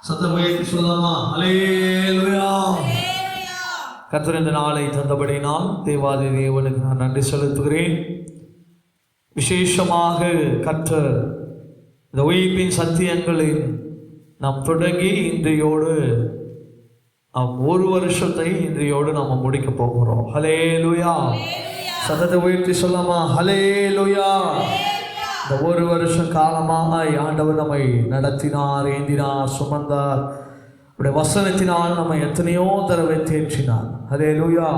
சத்தம் உயர்த்தி சொல்லலாமா? ஹல்லேலூயா. கர்த்தர் இந்த நாளை தந்தபடினால் தேவாதி தேவனுக்கு நான் நன்றி செலுத்துகிறேன். விசேஷமாக கர்த்தர் இந்த உயிர்ப்பின் சத்தியங்களில் நாம் தொடங்கி இன்றையோடு நாம் ஒரு வருஷத்தை இன்றையோடு நாம் முடிக்க போகிறோம். ஹல்லேலூயா. சத்தத்தை உயர்த்தி சொல்லலாமா? ஹல்லேலூயா. இந்த ஒரு வருஷ காலமாக ஆண்டவர் நம்மை நடத்தினார், ஏந்தினார், சுமந்தார். அவருடைய வசனத்தினால் நம்மை எத்தனையோ தடவை தேற்றினார். ஹல்லேலூயா.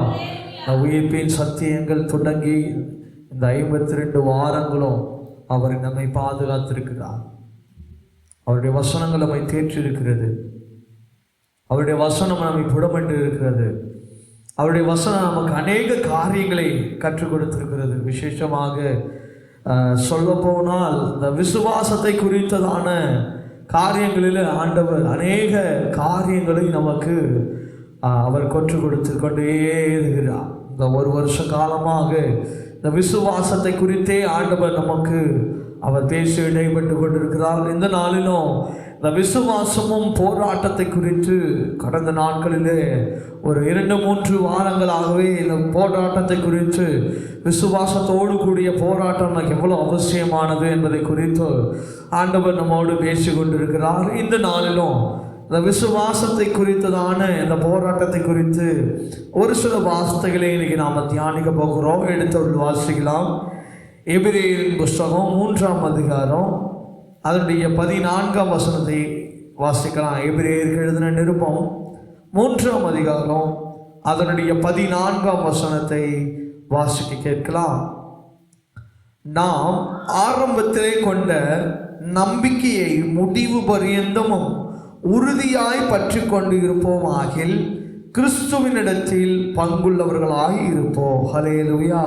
இந்த உயிர்ப்பின் சத்தியங்கள் தொடங்கி இந்த 52 வாரங்களும் அவர் நம்மை பாதுகாத்திருக்கிறார். அவருடைய வசனங்கள் நம்மை தேற்றிருக்கிறது. அவருடைய வசனம் நம்மை புடமண்டு இருக்கிறது. அவருடைய வசனம் நமக்கு அநேக காரியங்களை கற்றுக் கொடுத்திருக்கிறது. விசேஷமாக சொல்ல போனால் இந்த விசுவாசத்தை குறித்ததான காரியங்களில் ஆண்டவர் அநேக காரியங்களை நமக்கு அவர் கற்றுக் கொடுத்து கொண்டே இருக்கிறார். இந்த ஒரு வருஷ காலமாக இந்த விசுவாசத்தை குறித்தே ஆண்டவர் நமக்கு அவர் பேசி இடைப்பட்டு கொண்டிருக்கிறார். இந்த நாளிலும் இந்த விசுவாசமும் போராட்டத்தை குறித்து கடந்த நாட்களிலே ஒரு 2-3 வாரங்களாகவே இந்த போராட்டத்தை குறித்து, விசுவாசத்தோடு கூடிய போராட்டம் நமக்கு எவ்வளோ அவசியமானது என்பதை குறித்து ஆண்டவர் நம்மோடு பேசி கொண்டிருக்கிறார். இந்த நாளிலும் இந்த விசுவாசத்தை குறித்ததான இந்த போராட்டத்தை குறித்து ஒரு சில வார்த்தைகளை இன்றைக்கி நாம் தியானிக்க போகிறோம். எடுத்து வாசிக்கலாம். எபிரேயரின் புஸ்தகம் 3ஆம் அதிகாரம் அதனுடைய 14ஆம் வசனத்தை வாசிக்கலாம். எபிரேயருக்கு எழுதின நிருபம் 3ஆம் அதிகாரம் அதனுடைய 14ஆம் வசனத்தை வாசிக்க கேட்கலாம். நாம் ஆரம்பத்திலே கொண்ட நம்பிக்கையை முடிவு பரியந்தமும் உறுதியாய் பற்றி கொண்டு இருப்போமாகில் கிறிஸ்துவினிடத்தில் பங்குள்ளவர்களாய் இருப்போம். ஹல்லேலூயா.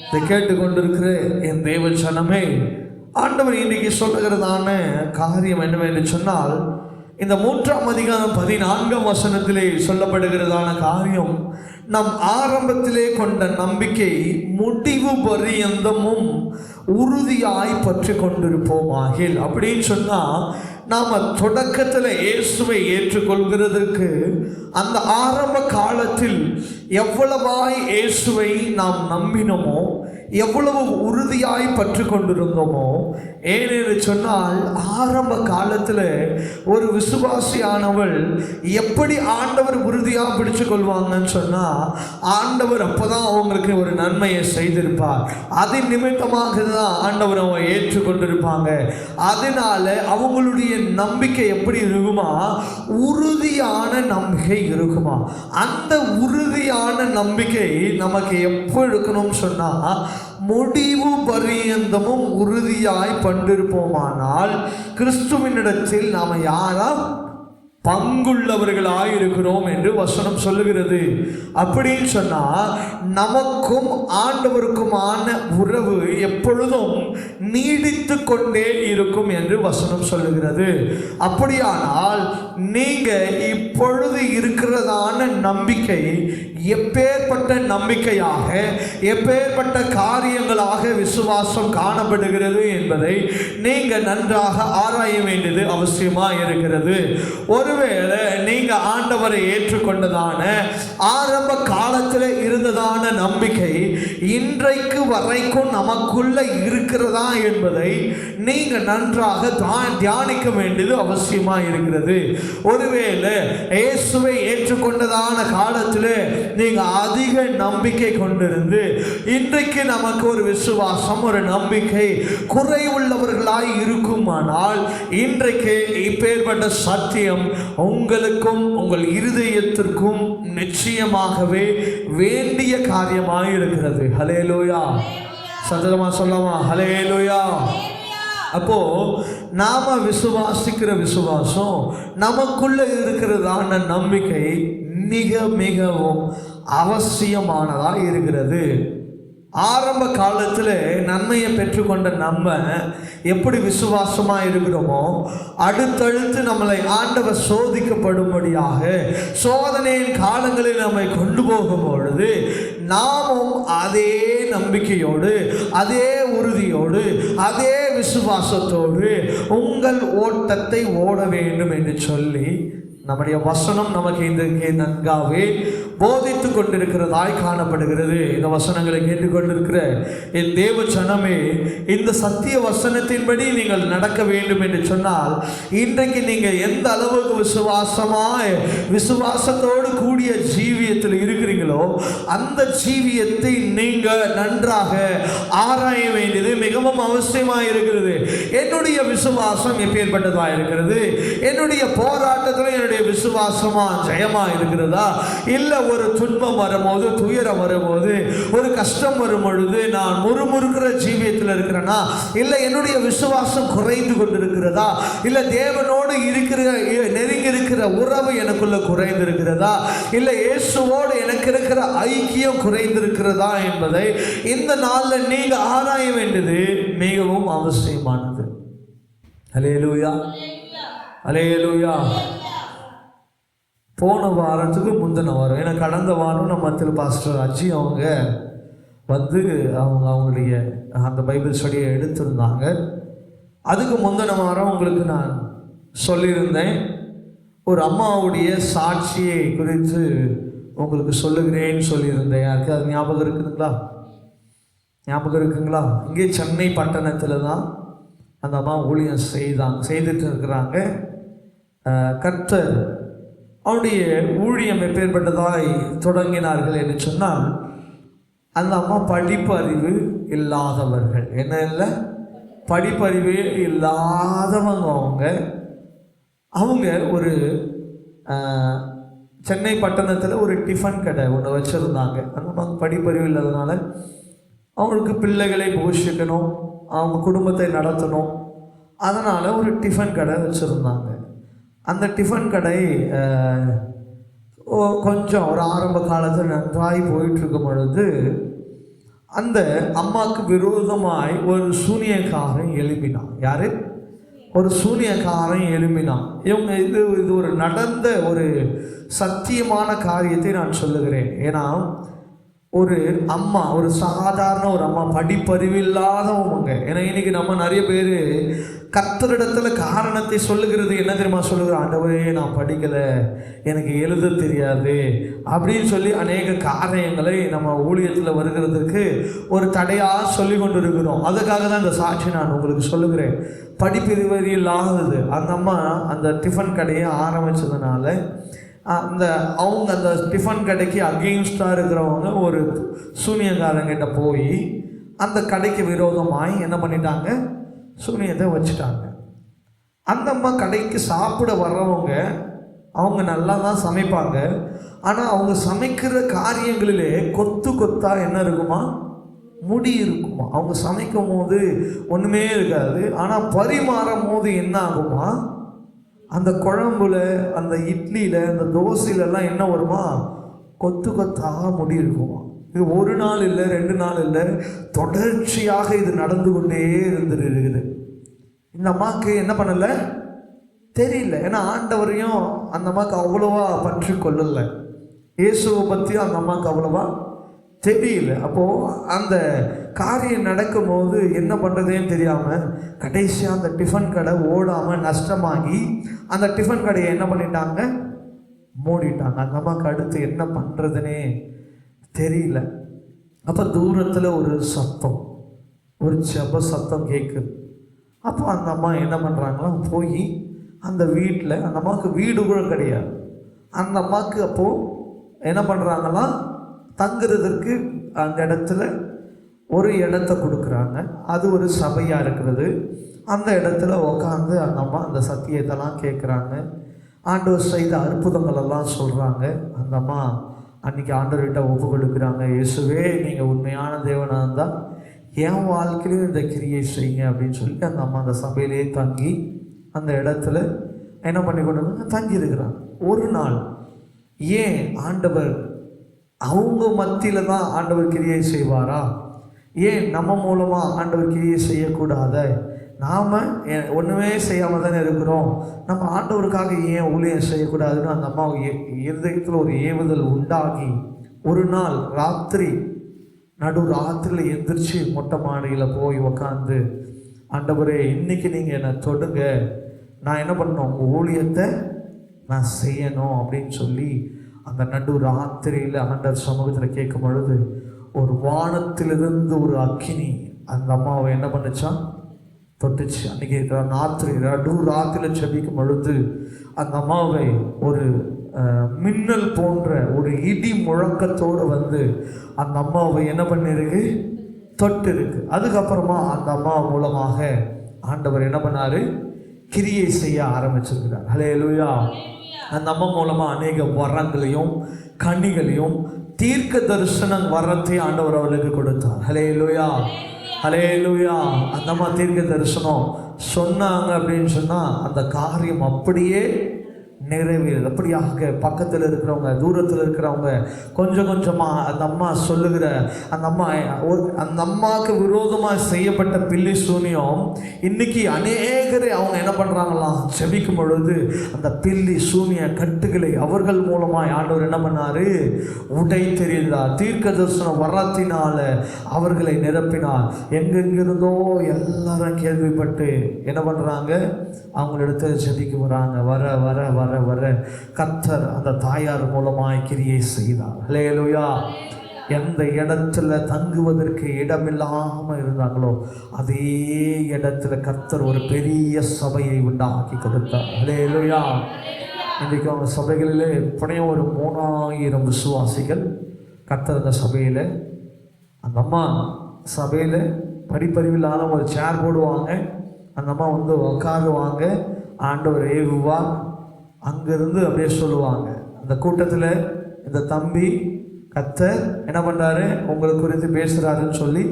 இதை கேட்டுக்கொண்டிருக்கிற என் தேவ ஜனமே, ஆண்டவர் இன்றைக்கு சொல்லுகிறதான காரியம் என்னவென்று சொன்னால், இந்த 3ஆம் அதிகாரம் 14ஆம் வசனத்திலே சொல்லப்படுகிறதான காரியம், நம் ஆரம்பத்திலே கொண்ட நம்பிக்கை முடிவு பரியந்தமும் உறுதியாய் பற்றி கொண்டிருப்போமாகில். அப்படின்னு சொன்னால், நாம் தொடக்கத்தில் இயேசுவை ஏற்றுக்கொள்கிறதற்கு அந்த ஆரம்ப காலத்தில் எவ்வளவாய் இயேசுவை நாம் நம்பினோமோ, எவ்வளவு உறுதியாய் பற்றி கொண்டிருந்தோமோ, ஏனென்று சொன்னால் ஆரம்ப காலத்தில் ஒரு விசுவாசியானவள் எப்படி ஆண்டவர் உறுதியாக பிடிச்சு கொள்வாங்கன்னு சொன்னால், ஆண்டவர் அப்போ தான் அவங்களுக்கு ஒரு நன்மையை செய்திருப்பார். அதன் நிமித்தமாக தான் ஆண்டவர் அவங்க ஏற்றுக்கொண்டிருப்பாங்க. அதனால அவங்களுடைய நம்பிக்கை எப்படி இருக்குமா? உறுதியான நம்பிக்கை இருக்குமா? அந்த உறுதியான நம்பிக்கை நமக்கு எப்போ இருக்கணும்னு சொன்னால், முடிவு பரியந்தமும் உறுதியாய் பண்டிருப்போமானால் கிறிஸ்துவினிடத்தில் நாம் யாரா பங்குள்ளவர்களாய் இருக்கிறோம் என்று வசனம் சொல்லுகிறது. அப்படின்னு சொன்னால் நமக்கும் ஆண்டவருக்குமான உறவு எப்பொழுதும் நீடித்து கொண்டே இருக்கும் என்று வசனம் சொல்லுகிறது. அப்படியானால் நீங்கள் இப்பொழுது இருக்கிறதான நம்பிக்கை எப்பேற்பட்ட நம்பிக்கையாக, எப்பேற்பட்ட காரியங்களாக விசுவாசம் காணப்படுகிறது என்பதை நீங்கள் நன்றாக ஆராய வேண்டியது அவசியமாக இருக்கிறது. ஒருவேளை நீங்கள் ஆண்டவரை ஏற்றுக்கொண்டதான ஆரம்ப காலத்தில் இருந்ததான நம்பிக்கை இன்றைக்கு வரைக்கும் நமக்குள்ள இருக்கிறதா என்பதை நீங்கள் நன்றாக தியானிக்க வேண்டியது அவசியமாக இருக்கிறது. ஒருவேளை இயேசுவை ஏற்றுக்கொண்டதான காலத்தில் நீங்கள் அதிக நம்பிக்கை கொண்டிருந்து இன்றைக்கு நமக்கு ஒரு விசுவாசம், ஒரு நம்பிக்கை குறைவுள்ளவர்களாய் இருக்குமானால், இன்றைக்கு இப்பேற்பட்ட சத்தியம் உங்களுக்கும் உங்கள் இருதயத்திற்கும் நிச்சயமாகவே வேண்டிய காரியமாக இருக்கிறது. ஹல்லேலூயா. சத்தமா சொல்லலாமா? ஹல்லேலூயா. அப்போ நாம விசுவாசிக்கிற விசுவாசம், நமக்குள்ள இருக்கிறதான நம்பிக்கை மிக மிகவும் அவசியமானதாக இருக்கிறது. ஆரம்ப காலத்தில் நன்மையை பெற்றுக்கொண்ட நம்ம எப்படி விசுவாசமாக இருக்கிறோமோ, அடுத்தடுத்து நம்மளை ஆண்டவர் சோதிக்கப்படும்படியாக சோதனையின் காலங்களில் நம்மை கொண்டு போகும் பொழுது நாமும் அதே நம்பிக்கையோடு, அதே உறுதியோடு, அதே விசுவாசத்தோடு உங்கள் ஓட்டத்தை ஓட வேண்டும் என்று சொல்லி நம்முடைய வசனம் நமக்கு இன்றைக்கு நன்காவே போதித்து கொண்டிருக்கிறதாய் காணப்படுகிறது. இந்த வசனங்களை கேட்டுக்கொண்டிருக்கிற என் தேவ ஜனமே, இந்த சத்திய வசனத்தின்படி நீங்கள் நடக்க வேண்டும் என்று சொன்னால், இன்றைக்கு நீங்கள் எந்த அளவுக்கு விசுவாசத்தோடு கூடிய ஜீவியத்தில் இருக்கிறீங்களோ அந்த ஜீவியத்தை நீங்கள் நன்றாக ஆராய வேண்டியது மிகவும் அவசியமாக இருக்கிறது. என்னுடைய விசுவாசம் எப்பேற்பட்டதாக இருக்கிறது? என்னுடைய போராட்டத்தில் என்னுடைய விசுவாசமா ஜெயமா இருக்கிறதா? இல்லை ஒரு துன்பம் வரும்போது, துயரம் வரும்போது, ஒரு கஷ்டம் வரும் பொழுது நான் முறுமுறுக்கிற ஜீவியத்தில் இருக்கிறேனா? இல்லை என்னுடைய விசுவாசம் குறைந்து கொண்டிருக்கிறதா? இல்லை தேவனோடு நெருங்கி இருக்கிற உறவு எனக்குள்ள குறைந்திருக்கிறதா? இல்லை இயேசுவோடு எனக்கு இருக்கிற ஐக்கியம் குறைந்திருக்கிறதா என்பதை இந்த நாளில் நீங்க ஆராய வேண்டியது மிகவும் அவசியமானது. அல்லேலூயா, அல்லேலூயா. போன வாரத்துக்கு முந்தின வாரம், ஏன்னா கடந்த வாரம் நம்ம மத்தியில் பாஸ்டர் அஜி அவங்க வந்து அவங்களுடைய அந்த பைபிள் ஸ்டடியை எடுத்திருந்தாங்க. அதுக்கு முந்தின வாரம் உங்களுக்கு நான் சொல்லியிருந்தேன், ஒரு அம்மாவுடைய சாட்சியை குறித்து உங்களுக்கு சொல்லுகிறேன்னு சொல்லியிருந்தேன். யாருக்கு அது ஞாபகம் இருக்குதுங்களா? ஞாபகம் இருக்குங்களா? இங்கே சென்னை பட்டணத்தில் தான் அந்த அம்மா ஊழியம் செய்துட்டு இருக்கிறாங்க. கர்த்தர் அவருடைய ஊழியம் எப்பேற்பட்டதாய் தொடங்கினார்கள் என்று சொன்னால், அந்த அம்மா படிப்பு அறிவு இல்லாதவர்கள். என்ன இல்லை, படிப்பறிவே இல்லாதவங்க. அவங்க ஒரு சென்னை பட்டணத்தில் ஒரு டிஃபன் கடை ஒன்று வச்சுருந்தாங்க. அந்த அம்மா படிப்பறிவு இல்லாதனால அவங்களுக்கு பிள்ளைகளை போஷிக்கணும், அவங்க குடும்பத்தை நடத்தணும். அதனால் ஒரு டிஃபன் கடை வச்சுருந்தாங்க. அந்த டிஃபன் கடை கொஞ்சம் ஒரு ஆரம்ப காலத்தில் நன்றாய் போயிட்டுருக்கும் பொழுது அந்த அம்மாவுக்கு விரோதமாய் ஒரு சூனியக்காரன் எழுப்பினான். யார்? ஒரு சூனியக்காரன் எழுப்பினான். இவங்க இது ஒரு நடந்த ஒரு சத்தியமான காரியத்தை நான் சொல்லுகிறேன். ஏன்னா ஒரு அம்மா, ஒரு சாதாரண ஒரு அம்மா, படிப்பறிவில்லாதவங்க. ஏன்னா இன்னைக்கு நம்ம நிறைய பேர் கர்த்தரிடத்தில் காரணத்தை சொல்லுகிறது என்ன தெரியுமா சொல்லுகிறோம்? ஆண்டவரே நான் படிக்கலை, எனக்கு எழுத தெரியாது அப்படின்னு சொல்லி அநேக காரியங்களை நம்ம ஊழியத்தில் வருகிறதுக்கு ஒரு தடையாக சொல்லி கொண்டு இருக்கிறோம். அதுக்காக தான் இந்த சாட்சி நான் உங்களுக்கு சொல்லுகிறேன். படிப்பறிவு இல்லாதது அந்த அம்மா அந்த டிஃபன் கடையை ஆரம்பித்ததுனால அவங்க அந்த டிஃபன் கடைக்கு அகெயின்ஸ்டாக இருக்கிறவங்க ஒரு சூனியக்காரங்கிட்ட போய் அந்த கடைக்கு விரோதமாய் என்ன பண்ணிட்டாங்க? சூனியத்தை வச்சுட்டாங்க. அந்த அம்மா கடைக்கு சாப்பிட வர்றவங்க அவங்க நல்லா தான் சமைப்பாங்க. ஆனால் அவங்க சமைக்கிற காரியங்களிலே கொத்து கொத்தா என்ன இருக்குமா? முடி இருக்குமா. அவங்க சமைக்கும் போது ஒன்றுமே இருக்காது. ஆனால் பரிமாறும் போது என்ன ஆகுமா? அந்த குழம்புல, அந்த இட்லியில், அந்த தோசையிலலாம் என்ன வருமா? கொத்து கொத்தாக முடி இருக்குமா. இது ஒரு நாள் இல்லை, 2 நாள் இல்லை, தொடர்ச்சியாக இது நடந்து கொண்டே இருந்துருக்குது. இந்த அம்மாவுக்கு என்ன பண்ணலை தெரியல. ஏன்னா ஆண்டவரையும் அந்த அம்மாவுக்கு அவ்வளோவா பற்றி கொள்ளலை, இயேசுவை பற்றியும் அந்த அம்மாவுக்கு அவ்வளோவா தெரியல. அப்போது அந்த காரியம் நடக்கும்போது என்ன பண்ணுறதுன்னு தெரியாமல் கடைசியாக அந்த டிஃபன் கடை ஓடாமல் நஷ்டமாகி அந்த டிஃபன் கடையை என்ன பண்ணிட்டாங்க? மூடிட்டாங்க. அந்த அம்மாவுக்கு அடுத்து என்ன பண்ணுறதுனே தெரியல. அப்போ தூரத்தில் ஒரு சத்தம், ஒரு ஜெப சத்தம் கேட்குது. அப்போ அந்த அம்மா என்ன பண்ணுறாங்களோ போய் அந்த வீட்டில், அந்த அம்மாவுக்கு வீடு கூட கிடையாது, அந்த அம்மாவுக்கு அப்போது என்ன பண்ணுறாங்களாம்? தங்குறதற்கு அந்த இடத்துல ஒரு இடத்த கொடுக்குறாங்க. அது ஒரு சபையாக இருக்கிறது. அந்த இடத்துல உட்காந்து அந்த அம்மா அந்த சத்தியத்தெல்லாம் கேட்குறாங்க. ஆண்டவர் செய்த அற்புதங்களெல்லாம் சொல்கிறாங்க. அந்த அம்மா அன்றைக்கி ஆண்டவர்கிட்ட ஒப்பு கொடுக்குறாங்க. இயேசுவே, நீங்கள் உண்மையான தேவனாக இருந்தால் என் வாழ்க்கையிலும் இந்த கிரியை செய்யுங்க அப்படின்னு சொல்லி அந்த அம்மா அந்த சபையிலே தங்கி அந்த இடத்துல என்ன பண்ணி கொண்டு தங்கியிருக்கிறாங்க. ஒரு நாள் ஏன் ஆண்டவர் அவங்க மத்தியில் தான் ஆண்டவர் கிரியை செய்வாரா? ஏன் நம்ம மூலமாக ஆண்டவர் கிரியை செய்யக்கூடாத? நாம் ஒன்றுமே செய்யாமல் தானே இருக்கிறோம், நம்ம ஆண்டவருக்காக ஏன் ஊழியம் செய்யக்கூடாதுன்னு அந்த அம்மா இருதயத்தில் ஒரு ஏவுதல் உண்டாகி ஒரு நாள் நடு ராத்திரியில் எந்திரிச்சு மொட்டை மாடியில் போய் உக்காந்து, ஆண்டவரே இன்னைக்கு நீங்கள் என்னை தொடுங்க, நான் என்ன பண்ணணும், உங்கள் ஊழியத்தை நான் செய்யணும் அப்படின்னு சொல்லி அந்த நடு ராத்திரியில் ஆண்டவர் சமூகத்தில் கேட்கும் பொழுது ஒரு வானத்திலிருந்து ஒரு அக்கினி அந்த அம்மாவை என்ன பண்ணுச்சான், தொட்டுச்சு. அன்றைக்கி நடு ராத்திரியில் செபிக்கும் பொழுது அந்த அம்மாவை ஒரு மின்னல் போன்ற ஒரு இடி முழக்கத்தோடு வந்து அந்த அம்மாவை என்ன பண்ணிருக்கு, தொட்டு இருக்கு. அதுக்கப்புறமா அந்த அம்மா மூலமாக ஆண்டவர் என்ன பண்ணாரு, கிரியை செய்ய ஆரம்பிச்சிருக்கிறார். ஹல்லேலூயா. அந்த அம்மா மூலமாக அநேக வரங்களையும் கனிகளையும் தீர்க்க தரிசனம் வரத்தை ஆண்டவர் அவளுக்கு கொடுத்தார். ஹல்லேலூயா, ஹல்லேலூயா. அந்த அம்மா தீர்க்க தரிசனம் சொன்னாங்க அப்படின்னு சொன்னால் அந்த காரியம் அப்படியே நிறைவேறுது. அப்படியாக பக்கத்தில் இருக்கிறவங்க, தூரத்தில் இருக்கிறவங்க கொஞ்சம் கொஞ்சமாக அந்த அம்மா சொல்லுகிற அந்த அம்மாவுக்கு விரோதமாக செய்யப்பட்ட பில்லி சூனியம் இன்னைக்கு அநேகரை அவங்க என்ன பண்ணுறாங்களாம், செபிக்கும் பொழுது அந்த பில்லி சூனிய கட்டுகளை அவர்கள் மூலமாக ஆண்டவர் என்ன பண்ணார், உடை தெரிந்தார். தீர்க்க தரிசனம் வரத்தினால அவர்களை நிரப்பினார். எங்கெங்கிருந்தோ எல்லாரும் கேள்விப்பட்டு என்ன பண்ணுறாங்க, அவங்களிடத்துல செபிக்க வராங்க. வர வர வர வர கர்த்தர் அந்த தாயார் மூலமாய் கிரியை செய்தார். ஹல்லேலூயா. எந்த இடத்துல தங்குவதற்கு இடமில்லாமல் இருந்தாங்களோ அதே இடத்துல கர்த்தர் ஒரு பெரிய சபையை உண்டாக்கி கொடுத்தார். ஹல்லேலூயா. இன்றைக்கு அவங்க சபைகளில் எப்படியும் ஒரு 3000 விசுவாசிகள் கர்த்தர் அந்த சபையில், அந்த அம்மா சபையில் படிப்பறிவில்லாத ஒரு சேர் போடுவாங்க, அந்த அம்மா வந்து உட்காருவாங்க, ஆண்டவர் ஏவுவார். அங்கேருந்து அப்படியே சொல்லுவாங்க, அந்த கூட்டத்தில் இந்த தம்பி கர்த்தர் என்ன பண்ணுறாரு, உங்களுக்கு குறித்து பேசுகிறாருன்னு சொல்லி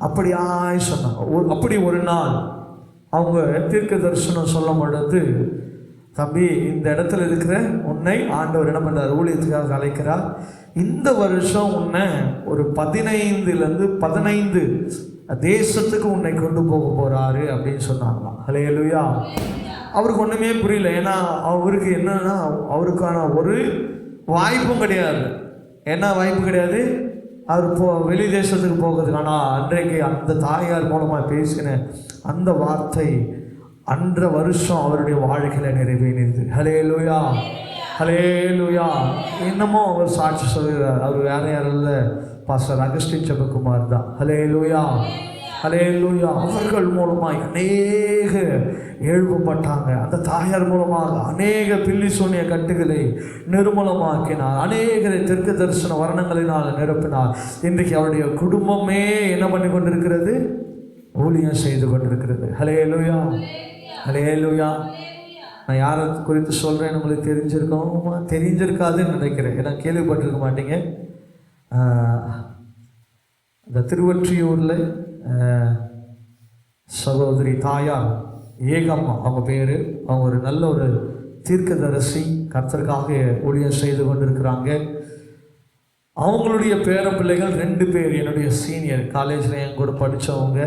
அப்படியாய் சொன்னாங்க. அப்படி ஒரு நாள் அவங்க தீர்க்க தரிசனம் சொல்லும் பொழுது, தம்பி இந்த இடத்துல இருக்கிற உன்னை ஆண்டவர் என்ன பண்ணுறார், ஊழியத்துக்காக அழைக்கிறார். இந்த வருஷம் உன்னை ஒரு 15 தேசத்துக்கு உன்னை கொண்டு போக போகிறாரு அப்படின்னு சொன்னாங்களாம். ஹல்லேலூயா. அவருக்கு ஒன்றுமே புரியல. ஏன்னா அவருக்கு என்னன்னா, அவருக்கான ஒரு வாய்ப்பும் கிடையாது. என்ன வாய்ப்பு கிடையாது, அவர் வெளி தேசத்துக்கு போகிறதுக்கு. ஆனால் அன்றைக்கு அந்த தாயார் மூலமாக பேசின அந்த வார்த்தை அன்ற வருஷம் அவருடைய வாழ்க்கையில் நிறைவேறியது. ஹல்லேலூயா, ஹல்லேலூயா. இன்னமும் அவர் சாட்சி சொல்கிறார். அவர் வேற யாரும் இல்லை, பாஸ்டர் அகஸ்டின் ஜெபக்குமார் தான். ஹல்லேலூயா, ஹல்லேலூயா. அவர்கள் மூலமாக அநேக எழுப்பப்பட்டாங்க. அந்த தாயார் மூலமாக அநேக பில்லி சூனிய கட்டுகளை நிர்மூலமாக்கினார். அநேகரை தெற்கு தரிசன வர்ணங்களினால் நிரப்பினார். இன்றைக்கு அவருடைய குடும்பமே என்ன பண்ணி கொண்டிருக்கிறது, ஊழியம் செய்து கொண்டிருக்கிறது. ஹல்லேலூயா, ஹல்லேலூயா. நான் யாரை குறித்து சொல்கிறேன்னு உங்களுக்கு தெரிஞ்சிருக்காதுன்னு நினைக்கிறேன். ஏன்னா கேள்விப்பட்டிருக்க மாட்டீங்க. இந்த திருவொற்றியூரில் சகோதரி தாயார் ஏகம்மா அவங்க பேர். அவங்க ஒரு நல்ல ஒரு தீர்க்கதரிசி, கர்த்தருக்காக ஊழியம் செய்து கொண்டிருக்கிறாங்க. அவங்களுடைய பேர பிள்ளைகள் 2 பேர் என்னுடைய சீனியர், காலேஜில் என் கூட படித்தவங்க.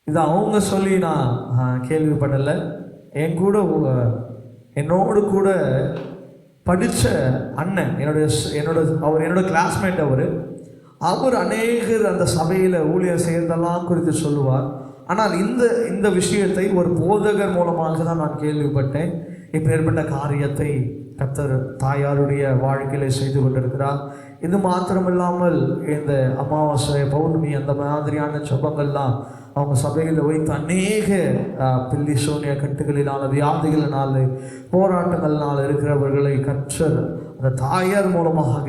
இது அவங்க சொல்லி நான் கேள்விப்படலை. என்னோடு கூட படித்த அண்ணன், என்னோட கிளாஸ்மேட். அவர் அநேகர் அந்த சபையில் ஊழியர் செய்கிறதெல்லாம் குறித்து சொல்லுவார். ஆனால் இந்த விஷயத்தை ஒரு போதகர் மூலமாக தான் நான் கேள்விப்பட்டேன். இப்போ ஏற்பட்ட காரியத்தை கர்த்தர் தாயாருடைய வாழ்க்கையில் செய்து கொண்டிருக்கிறார். இது மாத்திரமில்லாமல் இந்த அமாவாசை, பௌர்ணமி அந்த மாதிரியான ஜெபங்கள்லாம் அவங்க சபையில் வைத்து அநேக பில்லி சூனிய கட்டுகளினால், வியாதிகளினால், போராட்டங்கள்னால் இருக்கிறவர்களை கர்த்தர் அந்த தாயார் மூலமாக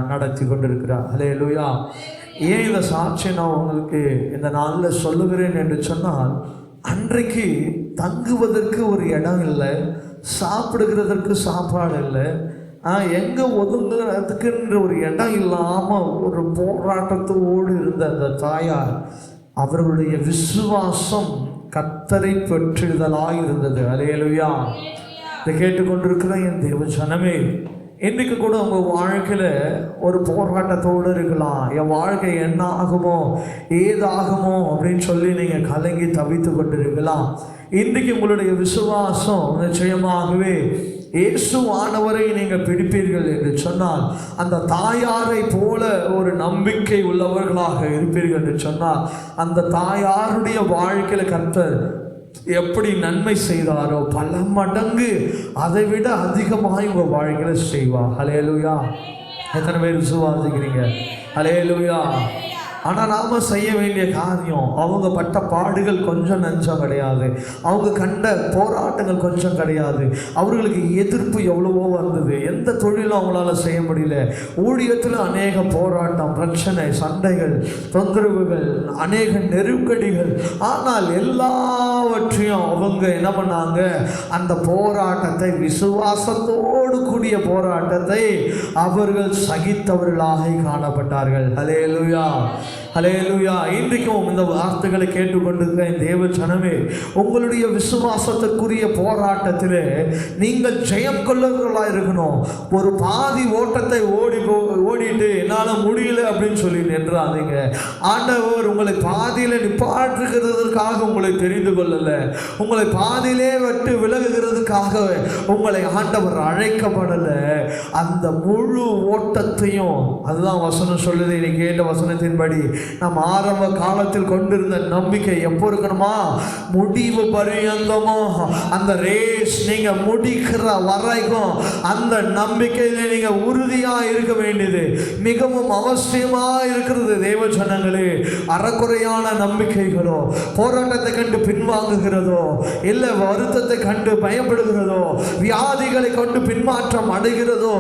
நடத்தி கொண்டிருக்கிறார். ஹல்லேலூயா. ஏன் இந்த சாட்சி நான் உங்களுக்கு இந்த நாளில் சொல்லுகிறேன் என்று சொன்னால், அன்றைக்கு தங்குவதற்கு ஒரு இடம் இல்லை, சாப்பிடுகிறதற்கு சாப்பாடு இல்லை, எங்கே ஒதுங்குறதுக்குன்ற ஒரு இடம் இல்லாமல் ஒரு போராட்டத்தோடு இருந்த அந்த தாயார், அவர்களுடைய விசுவாசம் கர்த்தரை பெற்றிடுதலாக இருந்தது. ஹல்லேலூயா. இதை கேட்டுக்கொண்டிருக்கிற என் தேவ ஜனமே, இன்றைக்கு கூட உங்கள் வாழ்க்கையில் ஒரு போராட்டத்தோடு இருக்கலாம். என் வாழ்க்கை என்ன ஆகுமோ ஏதாகுமோ அப்படின்னு சொல்லி நீங்கள் கலங்கி தவித்து கொண்டு இருக்கலாம். இன்றைக்கு உங்களுடைய விசுவாசம் நிச்சயமாகவே இயேசுவானவரை நீங்கள் பிடிப்பீர்கள் என்று சொன்னால், அந்த தாயாரை போல ஒரு நம்பிக்கை உள்ளவர்களாக இருப்பீர்கள் என்று சொன்னால், அந்த தாயாருடைய வாழ்க்கையில் கர்த்தர் எப்படி நன்மை செய்தாரோ பல மடங்கு அதை விட அதிகமாக உங்கள் வாழ்க்கையில செய்வார். ஹல்லேலூயா. எத்தனை பேர் விசுவாசிக்கிறீங்க? ஹல்லேலூயா. ஆனால் நாம் செய்ய வேண்டிய காரியம், அவங்க பட்ட பாடுகள் கொஞ்சம் நஞ்சம் கிடையாது, அவங்க கண்ட போராட்டங்கள் கொஞ்சம் கிடையாது. அவர்களுக்கு எதிர்ப்பு எவ்வளவோ வந்தது, எந்த தொழிலும் அவங்களால செய்ய முடியல, ஊழியத்தில் அநேக போராட்டம், பிரச்சனை, சண்டைகள், தொந்தரவுகள், அநேக நெருக்கடிகள். ஆனால் எல்லாவற்றையும் அவங்க என்ன பண்ணாங்க, அந்த போராட்டத்தை, விசுவாசத்தோடு கூடிய போராட்டத்தை அவர்கள் சகித்தவர்களாக காணப்பட்டார்கள். ஹல்லேலூயா, ஹல்லேலூயா. இன்றைக்கும் இந்த வார்த்தைகளை கேட்டுக்கொண்டிருக்கிற தேவ ஜனமே, உங்களுடைய விசுவாசத்திற்குரிய போராட்டத்திலே நீங்கள் ஜெயம் கொள்ளவர்களாக இருக்கணும். ஒரு பாதி ஓட்டத்தை ஓடிட்டு என்னால் முடியல அப்படின்னு சொல்லி நின்றாதீங்க. ஆண்டவர் உங்களை பாதியில் நிப்பாற்றுகிறதுக்காக உங்களை தெரிந்து கொள்ளலை, உங்களை பாதியிலே விட்டு விலகுகிறதுக்காக உங்களை ஆண்டவர் அழைக்கப்படலை. அந்த முழு ஓட்டத்தையும், அதுதான் வசனம் சொல்லுது. இன்னைக்கு கேட்ட வசனத்தின்படி நாம் ஆரம்ப காலத்தில் கொண்டிருந்த நம்பிக்கை எப்போ இருக்கணுமா? முடிவு பரியந்தமோ அந்த ரேஸ் நீங்க முடிக்கிற வரைக்கும் அந்த நம்பிக்கையில நீங்க உறுதியா இருக்க வேண்டியது மிகவும் அவசியமா இருக்கிறது. தேவ ஜனங்களே, அறக்குறையான நம்பிக்கைகளோ, போராட்டத்தை கண்டு பின்வாங்குகிறதோ, இல்லை வருத்தத்தை கண்டு பயப்படுகிறதோ, வியாதிகளை கொண்டு பின்மாற்றம் அடைகிறதோ,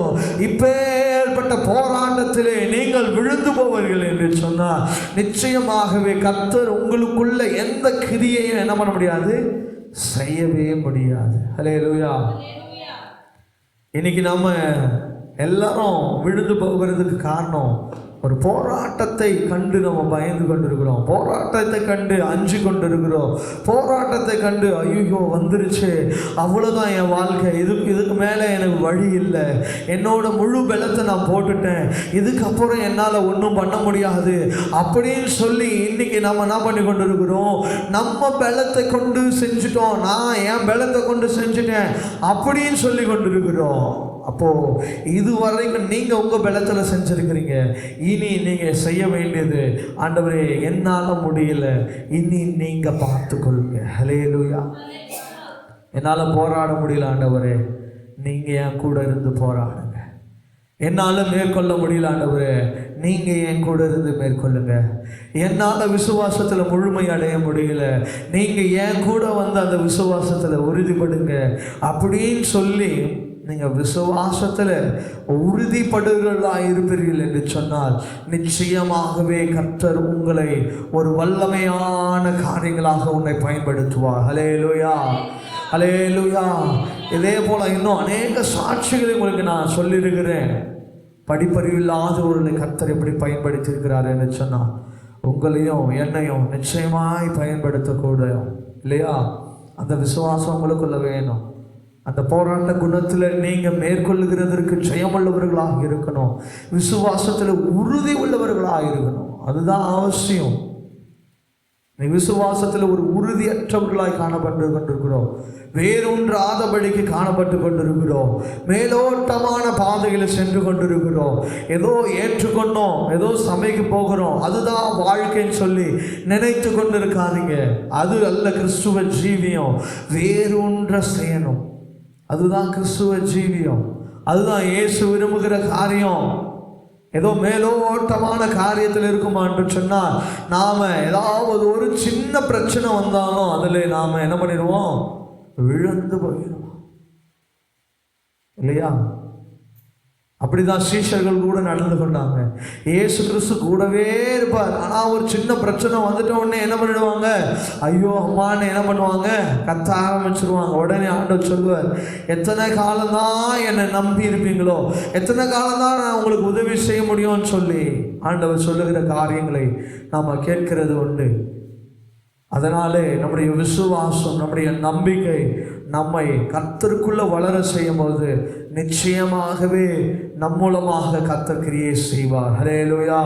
இப்பேற்பட்ட போராட்டத்திலே நீங்கள் விழுந்து போவீர்கள் என்று சொன்னார், நிச்சயமாகவே கர்த்தர் உங்களுக்குள்ள எந்த கிரியையும் என்ன பண்ண முடியாது, செய்யவே முடியாது. ஹல்லேலூயா. இன்னைக்கு நாம எல்லாரும் விழுந்து போகிறதுக்கு காரணம், ஒரு போராட்டத்தை கண்டு நம்ம பயந்து கொண்டிருக்கிறோம், போராட்டத்தை கண்டு அஞ்சு கொண்டிருக்கிறோம், போராட்டத்தை கண்டு ஐயோ வந்துருச்சு, அவ்வளோதான் என் வாழ்க்கை, இதுக்கு மேலே எனக்கு வழி இல்லை, என்னோட முழு பலத்தை நான் போட்டுட்டேன், இதுக்கப்புறம் என்னால் ஒன்றும் பண்ண முடியாது அப்படின்னு சொல்லி இன்னைக்கு நம்ம என்ன பண்ணி கொண்டிருக்கிறோம், நம்ம பலத்தை கொண்டு செஞ்சுட்டோம், நான் என் பலத்தை கொண்டு செஞ்சுட்டேன் அப்படின்னு சொல்லி கொண்டிருக்கிறோம். அப்போ இதுவரைக்கும் நீங்க உங்க பலத்துல செஞ்சிருக்கிறீங்க, இனி நீங்க செய்ய வேண்டியது, ஆண்டவரே என்னால முடியல, இனி நீங்க பார்த்துக்கொள்ளுங்க. ஹல்லேலூயா. என்னால போராட முடியல ஆண்டவரே, நீங்க என் கூட இருந்து போராடுங்க. என்னால மேற்கொள்ள முடியல ஆண்டவரே, நீங்க என் கூட இருந்து மேற்கொள்ளுங்க. என்னால் விசுவாசத்தில் முழுமை அடைய முடியல, நீங்க என் கூட வந்து அந்த விசுவாசத்தில் உறுதிப்படுங்க அப்படின்னு சொல்லி நீங்கள் விசுவாசத்தில் உறுதிப்படுகிறதா இருப்பீர்கள் என்று சொன்னால், நிச்சயமாகவே கர்த்தர் உங்களை ஒரு வல்லமையான காரியங்களாக உன்னை பயன்படுத்துவார். ஹல்லேலூயா, ஹல்லேலூயா. இதே போல் இன்னும் அநேக சாட்சிகளை உங்களுக்கு நான் சொல்லியிருக்கிறேன். படிப்பறிவில்லாதவர்களை கர்த்தர் எப்படி பயன்படுத்தியிருக்கிறார் என்று சொன்னால், உங்களையும் என்னையும் நிச்சயமாய் பயன்படுத்தக்கூடும் இல்லையா? அந்த விசுவாசம் உங்களுக்குள்ள வேணும். அந்த போராட்ட குணத்தில் நீங்கள் மேற்கொள்ளுகிறதற்கு ஜெயமுள்ளவர்களாக இருக்கணும், விசுவாசத்தில் உறுதி உள்ளவர்களாக இருக்கணும். அதுதான் அவசியம். நீ விசுவாசத்தில் ஒரு உறுதியற்றவர்களாய் காணப்பட்டு கொண்டிருக்கிறோம், வேறொன்றாதபடிக்கு காணப்பட்டு கொண்டிருக்கிறோம், மேலோட்டமான பாதைகளை சென்று கொண்டிருக்கிறோம், ஏதோ ஏற்றுக்கொண்டோம், ஏதோ சபைக்கு போகிறோம், அதுதான் வாழ்க்கைன்னு சொல்லி நினைத்து கொண்டிருக்காதீங்க. அது அல்ல கிறிஸ்துவ ஜீவியம். வேறொன்ற செய்யணும், அதுதான் கிறிஸ்துவ ஜீவியம். அதுதான் இயேசு விரும்புகிற காரியம். ஏதோ மேலோட்டமான காரியத்தில் இருக்குமா என்று சொன்னால், நாம் ஏதாவது ஒரு சின்ன பிரச்சனை வந்தாலும் அதில் நாம் என்ன பண்ணிடுவோம், விழுந்து போயிடுவோம் இல்லையா? அப்படிதான் சீஷர்கள் கூட நடந்து கொண்டாங்க. இயேசு கிறிஸ்து கூடவே இருப்பார். ஆனால் ஒரு சின்ன பிரச்சனை வந்துட்ட உடனே என்ன பண்ணிடுவாங்க, ஐயோ அம்மான்னு என்ன பண்ணுவாங்க, கத்த ஆரம்பிச்சிருவாங்க. உடனே ஆண்டவர் சொல்லுவார், எத்தனை காலம்தான் என்னை நம்பி இருப்பீங்களோ, எத்தனை காலம்தான் நான் உங்களுக்கு உதவி செய்ய முடியும்னு சொல்லி ஆண்டவர் சொல்லுகிற காரியங்களை நாம் கேட்கிறது உண்டு. அதனாலே நம்முடைய விசுவாசம், நம்முடைய நம்பிக்கை நம்மை கர்த்தருக்குள்ள வளர செய்யும் போது நிச்சயமாகவே நம் மூலமாக கர்த்தர் கிரியை செய்வார். ஹல்லேலூயா.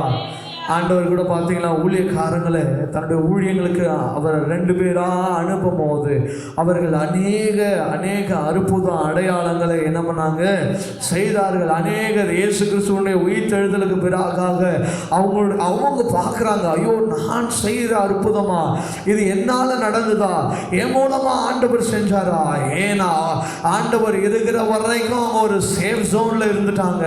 ஆண்டவர் கூட பார்த்தீங்கன்னா ஊழியக்காரங்களை தன்னுடைய ஊழியங்களுக்கு அவர் 2 பேராக அனுப்பும் போது அவர்கள் அநேக அற்புத அடையாளங்களை என்ன பண்ணாங்க, செய்தார்கள். அநேகர் இயேசு கிறிஸ்துவனுடைய உயிர்த்தெழுதலுக்கு பிறகாக அவங்க பார்க்குறாங்க, ஐயோ நான் செய்கிற அற்புதமா, இது என்னால் நடந்ததா, என் மூலமாக ஆண்டவர் செஞ்சாரா? ஏன்னா ஆண்டவர் இருக்கிற வரைக்கும் அவங்க ஒரு சேஃப் ஜோனில் இருந்துட்டாங்க.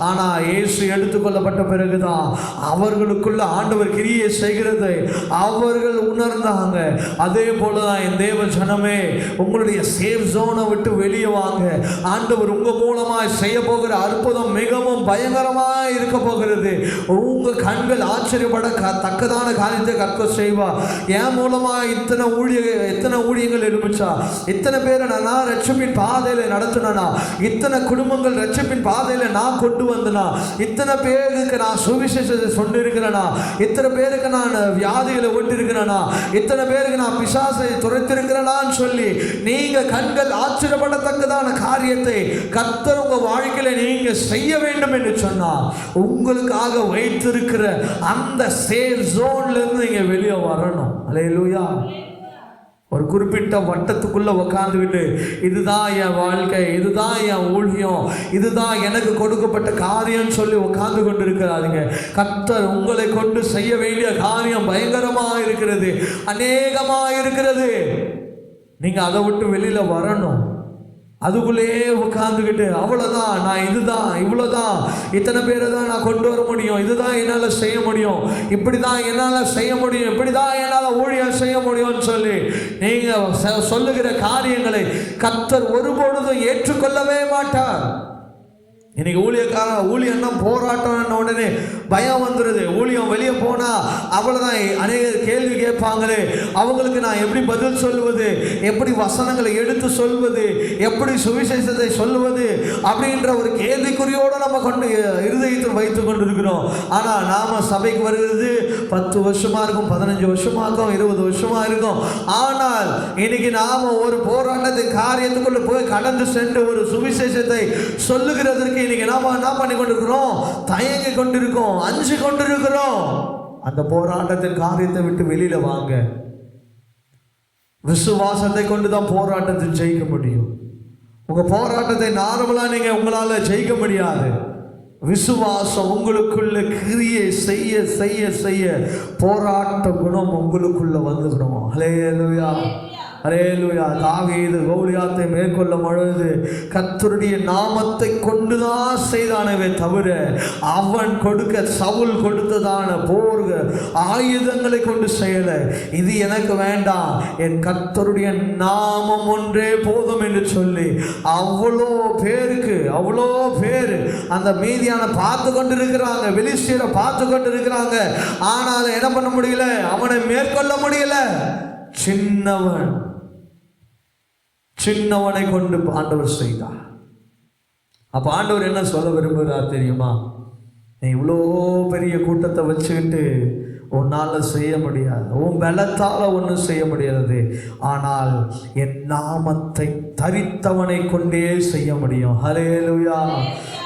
ஆனால் இயேசு எடுத்துக்கொள்ளப்பட்ட பிறகுதான் அவர்களுக்குள்ள ஆண்டவர் கிரியை செய்கிறதை அவர்கள் உணர்ந்தாங்க. அதே போலதான் என் தேவ ஜனமே, உங்களுடைய சேஃப் ஜோனை விட்டு வெளியே வாங்க. ஆண்டவர் உங்க மூலமாய் செய்ய போகிற அற்புதம் மிகவும் பயங்கரமாய் இருக்க போகிறது. உங்க கண்கள் ஆச்சரியப்பட தக்கதான காரியத்தை கர்த்தர் செய்வா. என் மூலமா எத்தனை ஊழியங்கள் எழுப்பிச்சா, இத்தனை பேரை நான் ரட்சிப்பின் பாதையில நடத்தினா, இத்தனை குடும்பங்கள் ரட்சிப்பின் பாதையில நான் கொண்டு வந்தனா, இத்தனை பேருக்கு நான் சுவிசேஷத்தை சொன்னிருக்கிறேனா, இத்தனை பேருக்கு நான் வியாதிகளை ஒட்டிருக்கிறேனா, இத்தனை பேருக்கு நான் பிசாசை துரைத்திருக்கிறேனான்னு சொல்லி நீங்க கண்கள் ஆச்சரியப்படத்தக்கதான காரியத்தை கர்த்தர் உங்க வாழ்க்கையில நீங்க செய்ய வேண்டும் என்று சொன்னா, உங்களுக்காக வைத்திருக்கிற அந்த சேஃப் ஜோன்ல இருந்து நீங்க வெளியே வரணும். அல்லேலூயா. ஒரு குறிப்பிட்ட வட்டத்துக்குள்ள உட்காந்துக்கிட்டு இதுதான் என் வாழ்க்கை, இதுதான் என் ஊழியம், இதுதான் எனக்கு கொடுக்கப்பட்ட காரியம் சொல்லி உட்கார்ந்து கொண்டு இருக்கிறாருங்க. கர்த்தர் உங்களை கொண்டு செய்ய வேண்டிய காரியம் பயங்கரமா இருக்கிறது, அநேகமா இருக்கிறது. நீங்க அதை விட்டு வெளியில வரணும். அதுக்குள்ளேயே உட்காந்துக்கிட்டு அவ்வளோதான், நான் இதுதான், இவ்வளோதான், இத்தனை பேரை தான் நான் கொண்டு வர முடியும், இதுதான் என்னால் செய்ய முடியும், இப்படி தான் என்னால் செய்ய முடியும், இப்படி தான் என்னால் ஊழியம் செய்ய முடியும்னு சொல்லி நீங்கள் சொல்லுகிற காரியங்களை கர்த்தர் ஒருபொழுதும் ஏற்றுக்கொள்ளவே மாட்டார். இன்னைக்கு ஊழியம்னா போராட்டம் உடனே பயம் வந்துடுது. ஊழியம் வெளியே போனால் அவ்வளோதான், அநேகர் கேள்வி கேட்பாங்களே, அவங்களுக்கு நான் எப்படி பதில் சொல்லுவது, எப்படி வசனங்களை எடுத்து சொல்வது, எப்படி சுவிசேஷத்தை சொல்லுவது அப்படின்ற ஒரு கேள்விக்குறியோடு நம்ம கொண்டு இருதயத்தில் வைத்து கொண்டு இருக்கிறோம். ஆனால் நாம் சபைக்கு வருகிறது 10 வருஷமாக இருக்கும், 15 வருஷமாக இருக்கும், 20 வருஷமாக இருக்கும். ஆனால் இன்னைக்கு நாம் ஒரு போராட்டத்தை காரியத்துக்குள்ள போய் கடந்து சென்று ஒரு சுவிசேஷத்தை சொல்லுகிறதற்கு இன்னைக்கு நாம என்ன பண்ணி கொண்டிருக்கிறோம், தயங்கி கொண்டிருக்கோம், அஞ்சு கொண்டிருக்கிறோம். அந்த போராட்டத்தின் காரியத்தை விட்டு வெளியில வாங்க. விசுவாசத்தை கொண்டுதான் போராட்டத்தை ஜெயிக்க முடியும். உங்க போராட்டத்தை நார்மலா நீங்க உங்களால ஜெயிக்க முடியாது. விசுவாசம் உங்களுக்குள்ள கிரியை செய்ய செய்ய செய்ய போராட்ட குணம் உங்களுக்குள்ள வந்துவிடும். ஹல்லேலூயா, ஹல்லேலூயா. தாவீது கோலியாத்தை மேற்கொள்ளும் பொழுது கர்த்தருடைய நாமத்தை கொண்டுதான் செய்தானவே தவிர அவன் சவுல் கொடுத்ததான போர் ஆயுதங்களை கொண்டு செய்யல. இது எனக்கு வேண்டாம், என் கர்த்தருடைய நாமம் ஒன்றே போதும் என்று சொல்லி அவ்வளோ பேர் அந்த மீதியான பார்த்து கொண்டு இருக்கிறாங்க, பெலிஸ்தியரை பார்த்து கொண்டு இருக்கிறாங்க. ஆனால் என்ன பண்ண முடியல, அவனை மேற்கொள்ள முடியல. சின்னவனை கொண்டு ஆண்டவர் செய்தார். அப்ப ஆண்டவர் என்ன சொல்ல விரும்புகிறார் தெரியுமா? நீ இவ்வளோ பெரிய கூட்டத்தை வச்சுக்கிட்டு உன்னால செய்ய முடியாது, உன் பலத்தால ஒன்றும் செய்ய முடியாது. ஆனால் என் நாமத்தை தரித்தவனை கொண்டே செய்ய முடியும். ஹல்லேலூயா.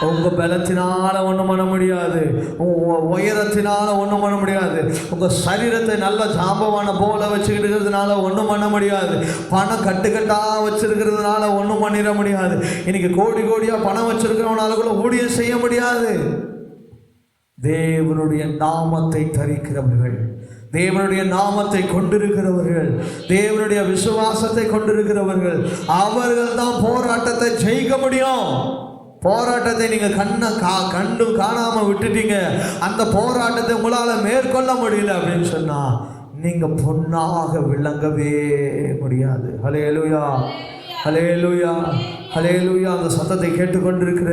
உங்க பலத்தினால ஒன்றும் பண்ண முடியாது, உயரத்தினால ஒன்றும் பண்ண முடியாது, உங்க சரீரத்தை நல்ல ஜாம்பவான போல வச்சுக்கிட்டுக்கிறதுனால ஒன்றும் பண்ண முடியாது, பணம் கட்டுக்கட்டா வச்சிருக்கிறதுனால ஒன்றும் பண்ணிட முடியாது. இன்னைக்கு கோடி கோடியா பணம் வச்சிருக்கிறவனால கூட ஊழியம் செய்ய முடியாது. தேவனுடைய நாமத்தை தரிக்கிறவர்கள், தேவனுடைய நாமத்தை கொண்டிருக்கிறவர்கள், தேவனுடைய விசுவாசத்தை கொண்டிருக்கிறவர்கள், அவர்கள் தான் போராட்டத்தை ஜெயிக்க முடியும். போராட்டத்தை நீங்க கண்டு காணாம விட்டுட்டீங்க, அந்த போராட்டத்தை உங்களால மேற்கொள்ள முடியல அப்படின்னு சொன்னா நீங்க பொன்னாக விளங்கவே முடியாது. ஹல்லேலூயா, ஹல்லேலூயா. ஹல்லேலூயா. அந்த சத்தத்தை கேட்டுக்கொண்டிருக்கிற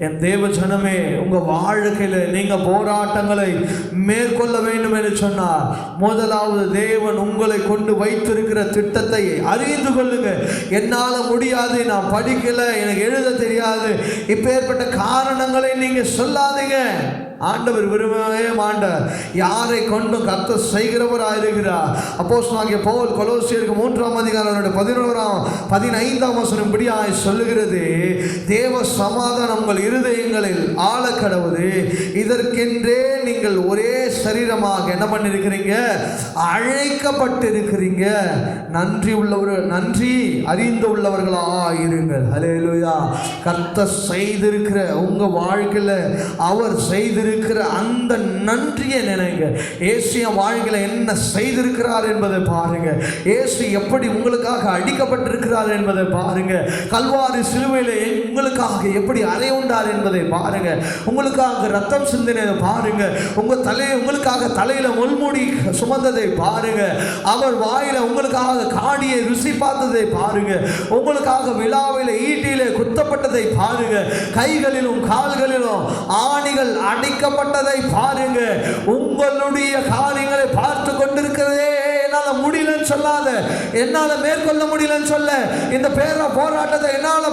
என் தேவ ஜனமே, உங்கள் வாழ்க்கையில் நீங்கள் போராட்டங்களை மேற்கொள்ள வேண்டும் என்று சொன்னார். முதலாவது தேவன் உங்களை கொண்டு வைத்திருக்கிற திட்டத்தை அறிந்து கொள்ளுங்க. என்னால் முடியாது, நான் படிக்கலை, எனக்கு எழுத தெரியாது, இப்பேற்பட்ட காரணங்களை நீங்கள் சொல்லாதீங்க. ஆண்டவர் விரும்பவே மாட்டார். யாரை கொண்டும் கர்த்தர் செய்கிறவராக இருக்கிறார். அப்போஸ்தலனாகிய பவுல் கொலோசியருக்கு 3ஆம் அதிகாரம் 11-15 வசனம் இப்படியாய் சொல்லுகிறது, தேவ சமாதானம் உங்கள் இருதயங்களில் ஆழ கடவுது, இதற்கென்றே நீங்கள் ஒரே சரீரமாக என்ன பண்ணிருக்கிறீங்க, அழைக்கப்பட்டிருக்கிறீங்க. நன்றி அறிந்து உள்ளவர்களா இருங்கள். ஹல்லேலூயா. கர்த்தர் செய்திருக்கிற உங்க வாழ்க்கையில் அவர் செய்திருக்கிற அந்த நன்றியை நினைங்க. இயேசு வாழ்க்கையில் என்ன செய்திருக்கிறார் என்பதை பாருங்க. இயேசு எப்படி உங்களுக்காக அடிக்கப்பட்டிருக்கிறார் என்பதை பாருங்க. கல்வாரி சிலுவையில் உங்களுக்காக எப்படி அறையுண்டார் என்பதை பாருங்க. உங்களுக்காக ரத்தம் சிந்தினதை பாருங்க. உங்களுக்காக தலையில முள்முடி சுமந்ததை பாருங்க. அவர் வாயில உங்களுக்காக காடியை ருசி பார்த்ததை பாருங்க. உங்களுக்காக விழாவில ஈட்டியில குத்தப்பட்டதை பாருங்க. கைகளிலும் கால்களிலும் ஆணிகள் அடிக்கப்பட்டதை பாருங்க. உங்களுடைய காரியங்களை பார்த்து கொண்டிருக்கிறதே என்னால முடியலன்னு சொல்லாத, என்னால மேற்கொள்ள முடியலன்னு சொல்ல, இந்த போராட்டத்தை என்னால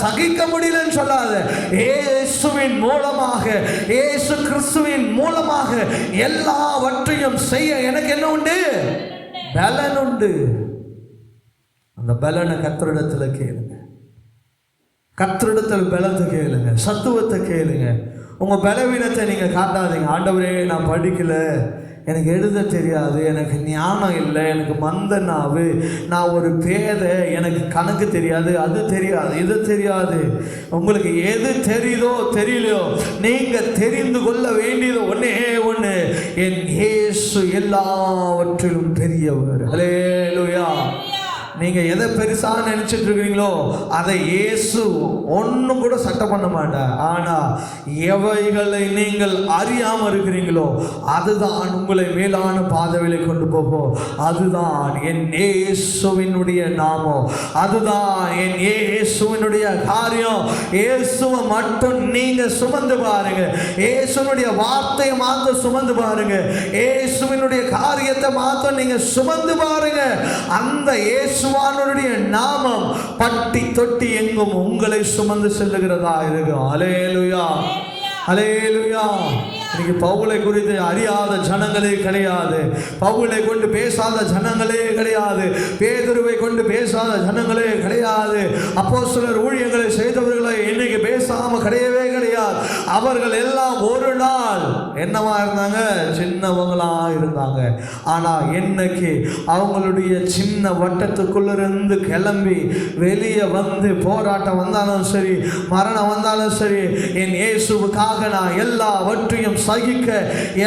சகிக்க முடியலன்னு சொல்லாத. இயேசுவின் மூலமாக, இயேசு கிறிஸ்துவின் மூலமாக எல்லாவற்றையும் செய்ய எனக்கு என்ன உண்டு, பலன் உண்டு. அந்த பலனை கர்த்தரிடத்தில் கேளுங்க. கர்த்தரிடத்தில் பலத்தை கேளுங்க, சத்துவத்தை கேளுங்க. உங்கள் பலவீனத்தை நீங்கள் காட்டாதீங்க. ஆண்டவரே, நான் படிக்கல, எனக்கு எழுத தெரியாது, எனக்கு ஞானம் இல்லை, எனக்கு மந்த நாவு, நான் ஒரு பேதை, எனக்கு கணக்கு தெரியாது, அது தெரியாது, இது தெரியாது. உங்களுக்கு எது தெரியுதோ தெரியலையோ, நீங்கள் தெரிந்து கொள்ள வேண்டியது ஒன்றே ஒன்று, என் இயேசு எல்லாவற்றிலும் பெரியவர். ஹல்லேலூயா. நீங்கள் எதை பெருசாக நினச்சிட்டு இருக்கிறீங்களோ அதை இயேசு ஒன்றும் கூட சட்டம் பண்ண மாட்டார். ஆனால் எவைகளை நீங்கள் அறியாமல் இருக்கிறீங்களோ அதுதான் உங்களை மேலான பாதைகளை கொண்டு போகும். அதுதான் என் இயேசுவினுடைய நாமம், அதுதான் என் இயேசுவினுடைய காரியம். இயேசுவை மட்டும் நீங்கள் சுமந்து பாருங்க. இயேசுனுடைய வார்த்தையை மாத்திரம் சுமந்து பாருங்க. இயேசுவினுடைய காரியத்தை மாத்திரம் நீங்கள் சுமந்து பாருங்க. அந்த இயேசு நாமம் பட்டி தொட்டி எங்கும் உங்களை சுமந்து செல்லுகிறதா இருக்கும். ஹல்லேலூயா, ஹல்லேலூயா. இன்னைக்கு பவுலை குறித்து அறியாத ஜனங்களே கிடையாது. பவுலை கொண்டு பேசாத ஜனங்களே கிடையாது. பேதுருவை கொண்டு பேசாத ஜனங்களே கிடையாது. அப்போஸ்தலர் ஊழியங்களை செய்தவர்களை இன்னைக்கு பேசாம கிடையவே கிடையாது. அவர்கள் எல்லாம் ஒரு நாள் என்னவா இருந்தாங்க, சின்னவங்களா இருந்தாங்க. ஆனா இன்னைக்கு அவங்களுடைய சின்ன வட்டத்துக்குள்ளிருந்து கிளம்பி வெளியே வந்து போராட்டம் வந்தாலும் சரி, மரணம் வந்தாலும் சரி, என் இயேசுவுக்காக நான் எல்லாவற்றையும் சகிக்க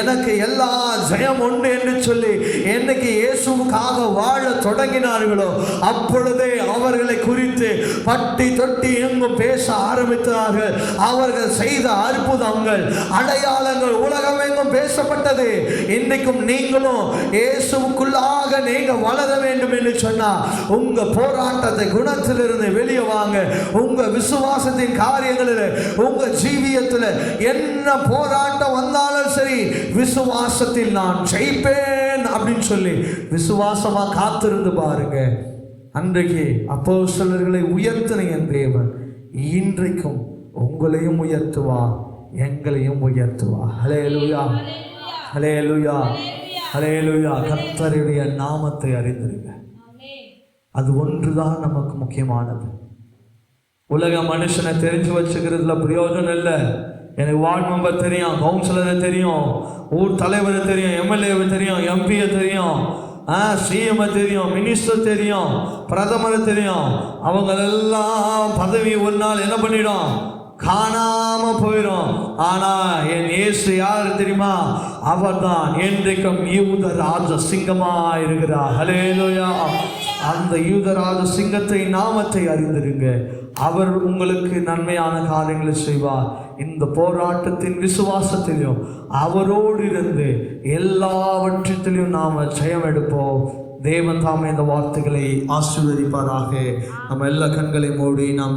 எனக்கு எல்லா ஜெயம் உண்டு என்று சொல்லி என்னைக்கு இயேசுவுக்காக வாழ தொடங்கினார்களோ அப்பொழுதே அவர்களை குறித்து பட்டி தொட்டி எங்கும் பேச ஆரம்பித்தார்கள். அவர்கள் செய்த அற்புதங்கள், அடையாளங்கள் உலகம் எங்கும் பேசப்பட்டது. இன்றைக்கும் நீங்களும் இயேசுவுக்குள்ளாக நீங்க வளர வேண்டும் என்று சொன்னா உங்க போராட்டத்தை குணத்திலிருந்து வெளியே வாங்க. உங்க விசுவாசத்தின் காரியங்களில், உங்க ஜீவியத்தில் என்ன போராட்டம் வந்தாலும் சரி, விசுவாசத்தில் நான் ஜெயிப்பேன் அப்படின்னு சொல்லி விசுவாசமா காத்திருந்து பாருங்க. அன்றைக்கு அப்போஸ்தலர்களை உயர்த்தின என் தேவன் இன்றைக்கும் உங்களையும் உயர்த்துவார், எங்களையும் உயர்த்துவார். ஹல்லேலூயா, ஹல்லேலூயா, ஹல்லேலூயா. கர்த்தருடைய நாமத்தை அறிந்திருங்க. அது ஒன்றுதான் நமக்கு முக்கியமானது. உலக மனுஷனை தெரிஞ்சு வச்சுக்கிறதுல பிரயோஜனம் இல்லை. எனக்கு வார்டு மெம்பர் தெரியும், கவுன்சிலரை தெரியும், ஊர் தலைவரை தெரியும், எம்எல்ஏவை தெரியும், எம்பியை தெரியும், சிஎம்ஐ தெரியும், மினிஸ்டர் தெரியும், பிரதமரை தெரியும். அவங்களெல்லாம் பதவி ஒரு நாள் என்ன பண்ணிடும், காணாம போயிடும். ஆனா என் இயேசு யாரு தெரியுமா? அவர்தான் என்றைக்கும் யூதராஜ சிங்கமா இருக்கிறார். ஹல்லேலூயா. அந்த யூதராஜ சிங்கத்தை நாமத்தை அறிந்திருங்க. அவர் உங்களுக்கு நன்மையான காரியங்களை செய்வார். இந்த போராட்டத்தின் விசுவாசத்திலும் அவரோடு இருந்து எல்லாவற்றிலும் நாம ஜெயம் எடுப்போம். தேவன் தாமே இந்த வார்த்தைகளை ஆசீர்வதிப்பாராக. நம்ம எல்லா கண்களை மூடி நாம்